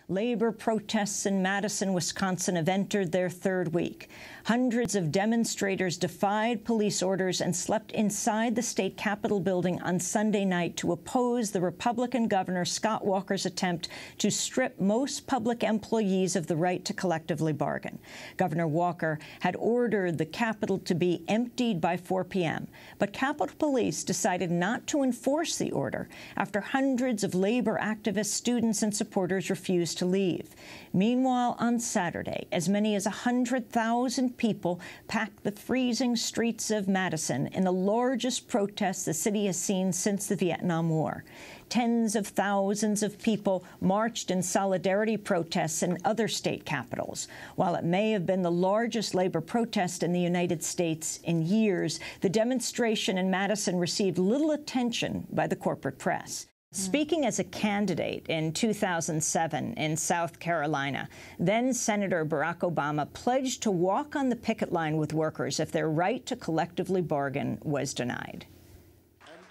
Labor protests in Madison, Wisconsin have entered their third week. Hundreds of demonstrators defied police orders and slept inside the state capitol building on Sunday night to oppose the Republican Governor Scott Walker's attempt to strip most public employees of the right to collectively bargain. Governor Walker had ordered the Capitol to be emptied by 4 p.m., but Capitol Police decided not to enforce the order after hundreds of labor activists, students, and supporters refused to leave. Meanwhile, on Saturday, as many as 100,000 people packed the freezing streets of Madison in the largest protest the city has seen since the Vietnam War. Tens of thousands of people marched in solidarity protests in other state capitals. While it may have been the largest labor protest in the United States in years, the demonstration in Madison received little attention by the corporate press. Speaking as a candidate in 2007 in South Carolina, then-Senator Barack Obama pledged to walk on the picket line with workers if their right to collectively bargain was denied.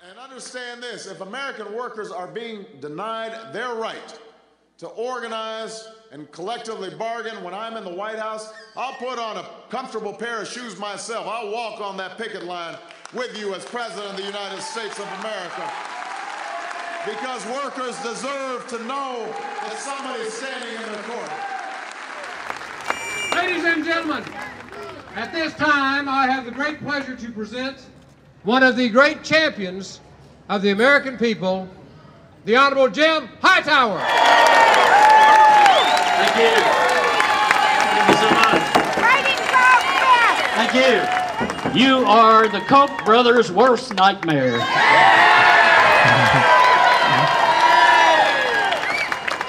And understand this, if American workers are being denied their right to organize and collectively bargain when I'm in the White House, I'll put on a comfortable pair of shoes myself. I'll walk on that picket line with you as President of the United States of America. Because workers deserve to know that somebody's standing in their corner. Ladies and gentlemen, at this time I have the great pleasure to present one of the great champions of the American people, the Honorable Jim Hightower. Thank you. Thank you so much. Thank you. You are the Koch brothers' worst nightmare.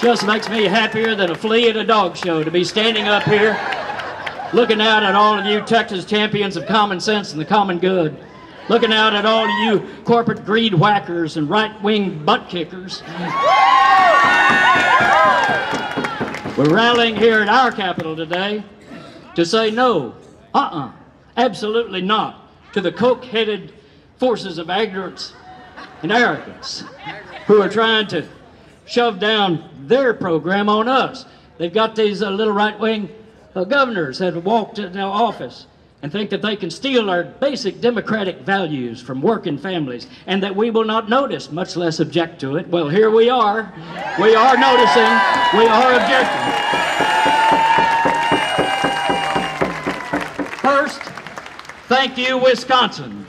Just makes me happier than a flea at a dog show to be standing up here looking out at all of you Texas champions of common sense and the common good, looking out at all of you corporate greed whackers and right-wing butt kickers. We're rallying here at our Capitol today to say no, absolutely not, to the coke-headed forces of ignorance and arrogance who are trying to shove down their program on us. They've got these little right-wing governors that have walked into office and think that they can steal our basic democratic values from working families and that we will not notice, much less object to it. Well, here we are. We are noticing. We are objecting. First, thank you, Wisconsin.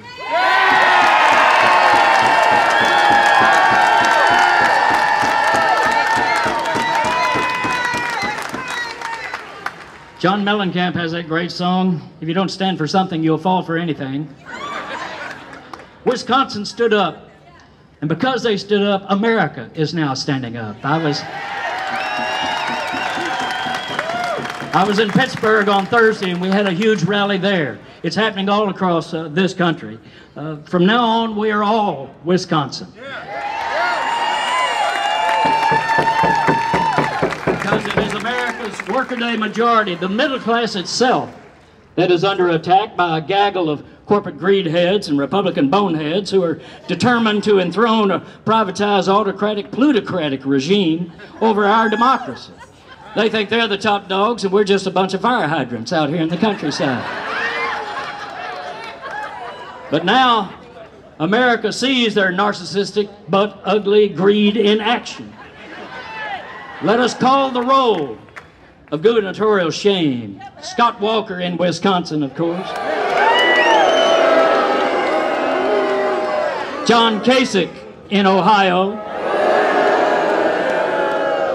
John Mellencamp has that great song, if you don't stand for something, you'll fall for anything. Wisconsin stood up, and because they stood up, America is now standing up. I was in Pittsburgh on Thursday, and we had a huge rally there. It's happening all across this country. From now on, we are all Wisconsin. Because it is America's workaday majority, the middle class itself, that is under attack by a gaggle of corporate greed heads and Republican boneheads who are determined to enthrone a privatized, autocratic, plutocratic regime over our democracy. They think they're the top dogs and we're just a bunch of fire hydrants out here in the countryside. But now, America sees their narcissistic but ugly greed in action. Let us call the roll of gubernatorial shame. Scott Walker in Wisconsin, of course. John Kasich in Ohio.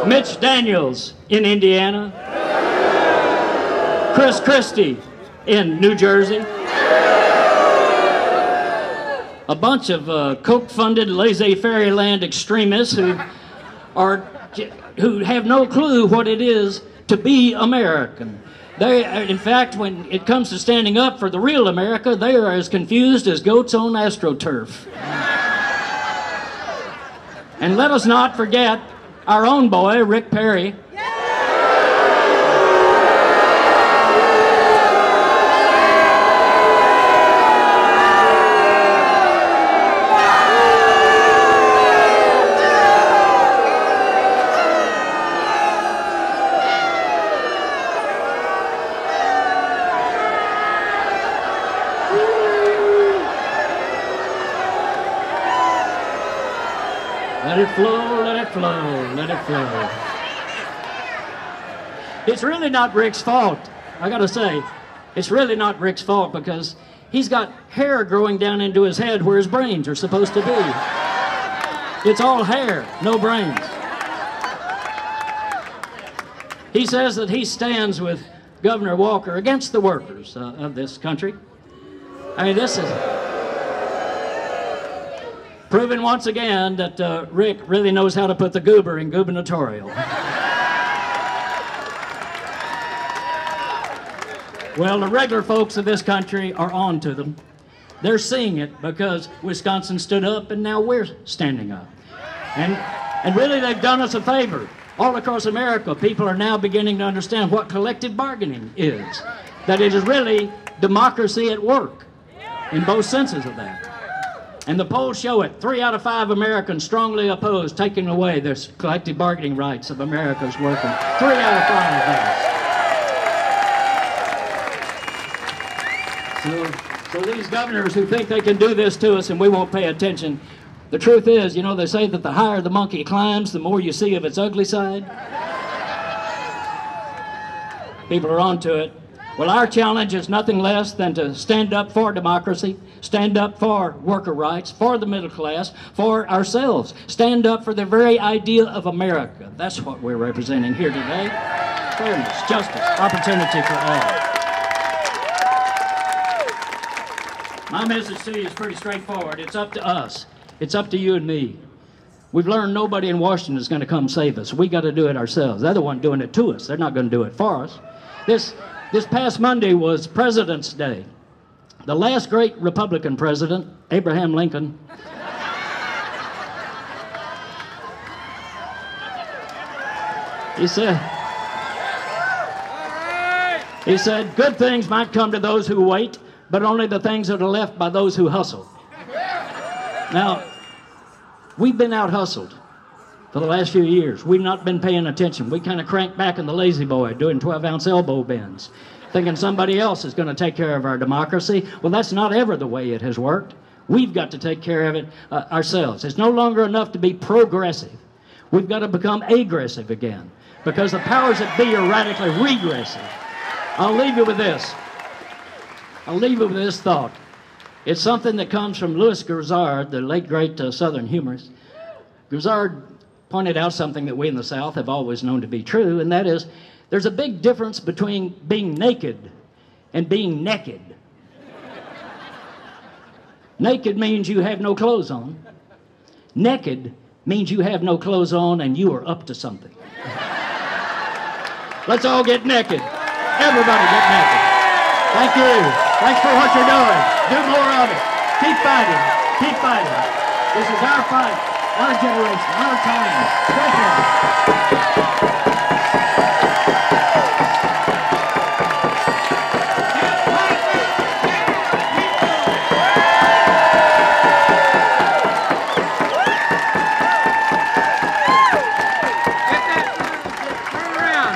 Mitch Daniels in Indiana. Chris Christie in New Jersey. A bunch of Koch-funded laissez-faire land extremists who have no clue what it is to be American. In fact, when it comes to standing up for the real America, they are as confused as goats on AstroTurf. And let us not forget our own boy, Rick Perry. it flow, let it flow, let it flow. It's really not Rick's fault. I gotta say, it's really not Rick's fault because he's got hair growing down into his head where his brains are supposed to be. It's all hair, no brains. He says that he stands with Governor Walker against the workers of this country. I mean, this is proving once again that Rick really knows how to put the goober in gubernatorial. Well, the regular folks of this country are on to them. They're seeing it because Wisconsin stood up and now we're standing up. And really they've done us a favor. All across America, people are now beginning to understand what collective bargaining is. That it is really democracy at work in both senses of that. And the polls show it. 3 out of 5 Americans strongly oppose taking away the collective bargaining rights of America's workers. 3 out of 5 of us. So these governors who think they can do this to us and we won't pay attention, the truth is, you know, they say that the higher the monkey climbs, the more you see of its ugly side. People are onto it. Well, our challenge is nothing less than to stand up for democracy, stand up for worker rights, for the middle class, for ourselves. Stand up for the very idea of America. That's what we're representing here today. Fairness, justice, opportunity for all. My message to you is pretty straightforward. It's up to us. It's up to you and me. We've learned nobody in Washington is going to come save us. We got to do it ourselves. They're the one doing it to us. They're not going to do it for us. This past Monday was President's Day. The last great Republican president, Abraham Lincoln, he said, good things might come to those who wait, but only the things that are left by those who hustle. Now, we've been out-hustled for the last few years. We've not been paying attention. We kind of cranked back in the lazy boy doing 12-ounce elbow bends, thinking somebody else is going to take care of our democracy. Well, that's not ever the way it has worked. We've got to take care of it ourselves. It's no longer enough to be progressive. We've got to become aggressive again because the powers that be are radically regressive. I'll leave you with this. I'll leave you with this thought. It's something that comes from Louis Grizzard, the late great Southern humorist. Grizzard pointed out something that we in the South have always known to be true, and that is there's a big difference between being naked and being naked. Naked means you have no clothes on. Naked means you have no clothes on and you are up to something. Let's all get naked. Everybody get naked. Thank you. Thanks for what you're doing. Do more of it. Keep fighting. Keep fighting. This is our fight, our generation, our time. Thank you.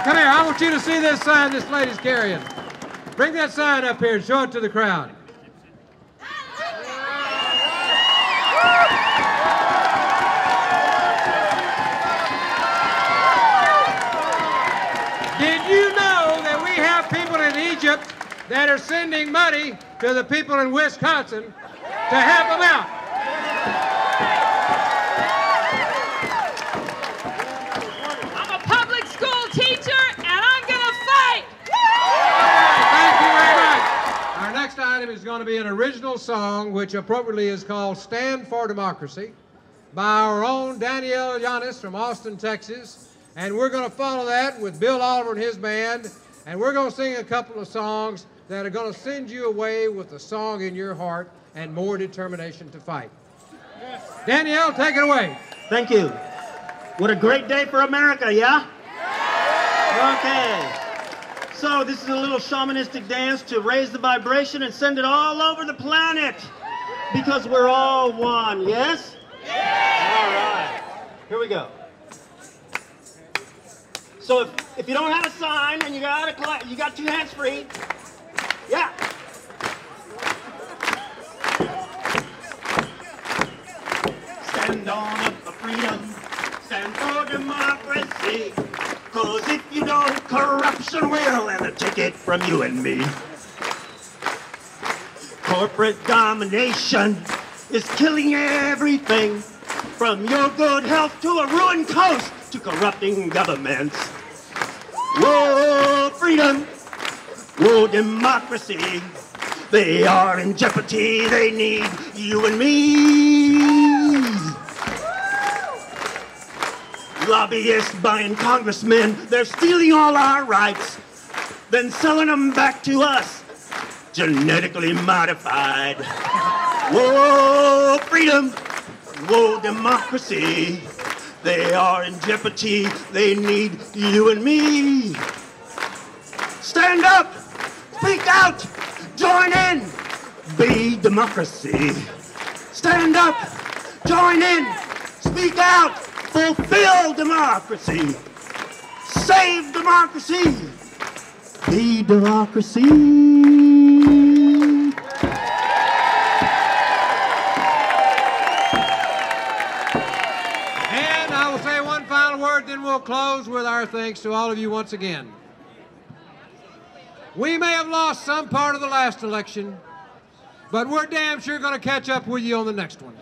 Come here, I want you to see this sign this lady's carrying. Bring that sign up here and show it to the crowd. Did you know that we have people in Egypt that are sending money to the people in Wisconsin to help them out? I'm a public school teacher and I'm gonna fight! Thank you very much. Our next item is going to be an original song which appropriately is called Stand for Democracy by our own Danielle Yanis from Austin, Texas. And we're going to follow that with Bill Oliver and his band. And we're going to sing a couple of songs that are going to send you away with a song in your heart and more determination to fight. Danielle, take it away. Thank you. What a great day for America, yeah? Okay. So this is a little shamanistic dance to raise the vibration and send it all over the planet. Because we're all one, yes? All right. Here we go. So if you don't have a sign and you got 2 hands free, yeah. Stand on up for freedom. 'cause if you don't, corruption will, and they'll take it from you and me. Corporate domination is killing everything, from your good health to a ruined coast to corrupting governments. Whoa, freedom! Whoa, democracy! They are in jeopardy, they need you and me. Lobbyists buying congressmen, they're stealing all our rights, then selling them back to us, genetically modified. Whoa, freedom! Whoa, democracy! They are in jeopardy, they need you and me. Stand up! Speak out! Join in! Be democracy! Stand up! Join in! Speak out! Fulfill democracy! Save democracy! Be democracy! And I will say one final word, then we'll close with our thanks to all of you once again. We may have lost some part of the last election, but we're damn sure going to catch up with you on the next one.